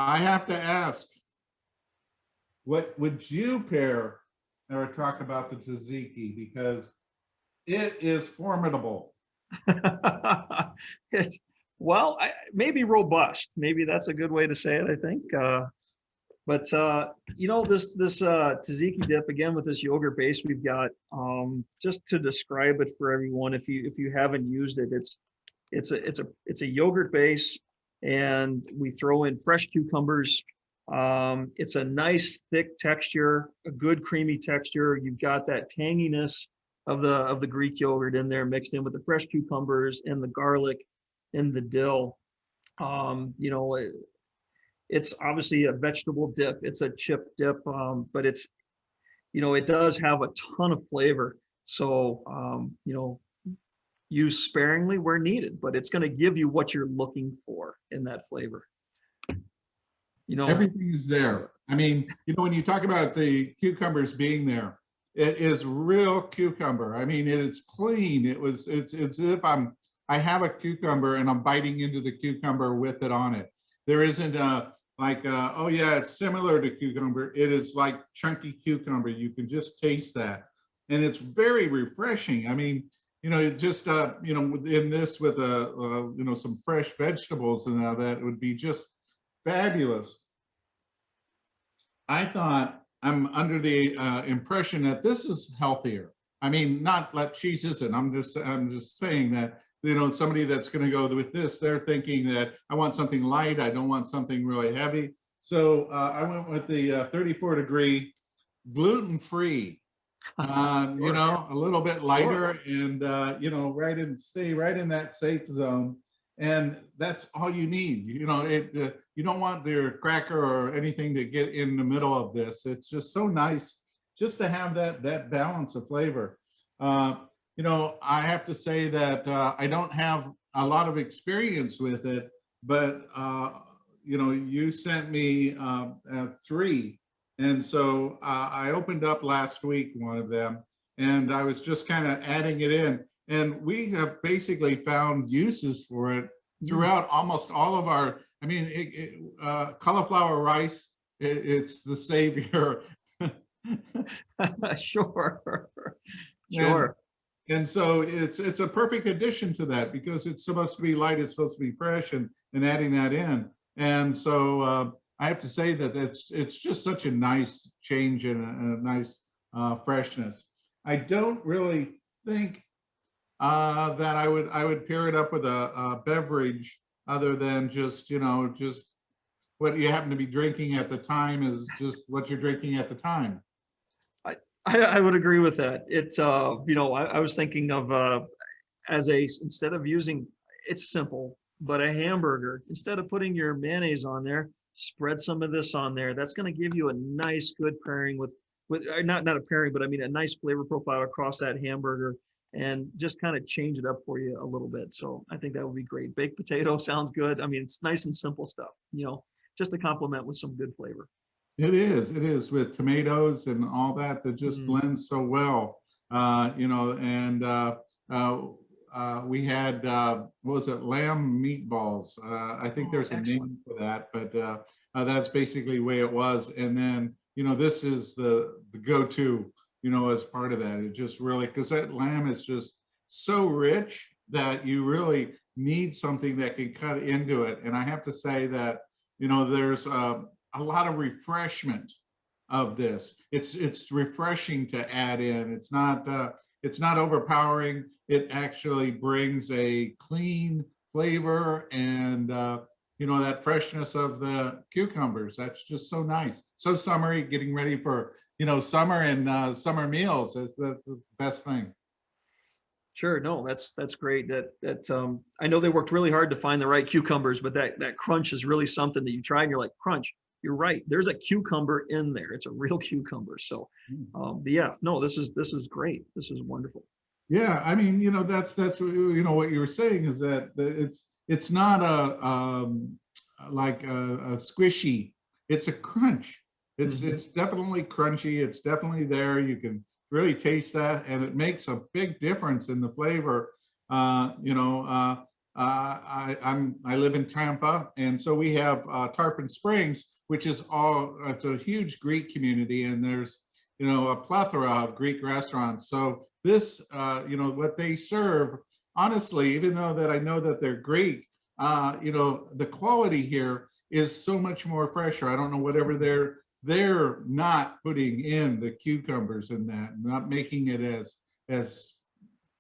I have to ask, what would you pair or talk about the tzatziki? Because it is formidable. It's well, maybe robust. Maybe that's a good way to say it, I think. But this tzatziki dip again with this yogurt base we've got. Just to describe it for everyone, if you haven't used it, it's a yogurt base, and we throw in fresh cucumbers. It's a nice thick texture, a good creamy texture. You've got that tanginess of the Greek yogurt in there, mixed in with the fresh cucumbers and the garlic and the dill. It's obviously a vegetable dip. It's a chip dip, but it does have a ton of flavor. So, use sparingly where needed, but it's going to give you what you're looking for in that flavor. Everything is there. I mean, when you talk about the cucumbers being there, it is real cucumber. I mean, it is clean. It's as if I have a cucumber and I'm biting into the cucumber with it on it. There isn't oh yeah, it's similar to cucumber. It is like chunky cucumber. You can just taste that. And it's very refreshing. I mean, it just, in this with some fresh vegetables and all that, it would be just fabulous. I thought I'm under the impression that this is healthier. I mean, not that cheese isn't. I'm just saying that, somebody that's going to go with this, they're thinking that I want something light. I don't want something really heavy. So I went with the 34-degree gluten-free, a little bit lighter and, stay right in that safe zone. And that's all you need. You don't want their cracker or anything to get in the middle of this. It's just so nice just to have that balance of flavor. I have to say that I don't have a lot of experience with it, but you sent me 3. And so I opened up last week one of them, and I was just kind of adding it in. And we have basically found uses for it throughout almost all of our, cauliflower rice, it's the savior. Sure. And so it's a perfect addition to that because it's supposed to be light, it's supposed to be fresh, and adding that in. And so I have to say that it's just such a nice change and a nice freshness. I don't really think that I would pair it up with a beverage other than just what you happen to be drinking at the time is just what you're drinking at the time. I would agree with that. It's I was thinking of instead of using, it's simple, but a hamburger, instead of putting your mayonnaise on there, spread some of this on there. That's going to give you a nice good pairing with not a pairing, but I mean a nice flavor profile across that hamburger, and just kind of change it up for you a little bit. So I think that would be great. Baked potato sounds good. I mean, it's nice and simple stuff, just to complement with some good flavor. It is with tomatoes and all that just blends so well, we had, what was it, lamb meatballs. I think there's a name for that, but that's basically the way it was. And then, this is the go-to, as part of that. It just really, because that lamb is just so rich that you really need something that can cut into it. And I have to say that, there's a lot of refreshment of this. It's refreshing to add in. It's not overpowering. It actually brings a clean flavor and that freshness of the cucumbers. That's just so nice. So summery, getting ready for summer and summer meals. That's the best thing. Sure, no, that's great. That I know they worked really hard to find the right cucumbers, but that crunch is really something that you try and you're like, crunch. You're right. There's a cucumber in there. It's a real cucumber. So, yeah, no, this is great. This is wonderful. Yeah, I mean, that's what you were saying is that it's not like a squishy. It's a crunch. It's definitely crunchy. It's definitely there. You can really taste that, and it makes a big difference in the flavor. I live in Tampa, and so we have Tarpon Springs, which is it's a huge Greek community, and there's a plethora of Greek restaurants. So this what they serve, honestly, even though that I know that they're Greek, the quality here is so much more fresher. I don't know whatever they're not putting in the cucumbers in that, not making it as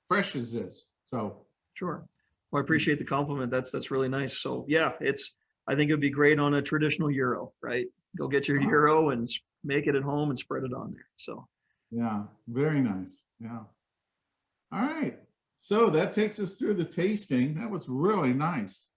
fresh as this. So Sure. Well, I appreciate the compliment. That's really nice. So yeah, I think it'd be great on a traditional gyro, right? Go get your gyro and make it at home and spread it on there. So yeah, very nice. Yeah. All right. So that takes us through the tasting. That was really nice.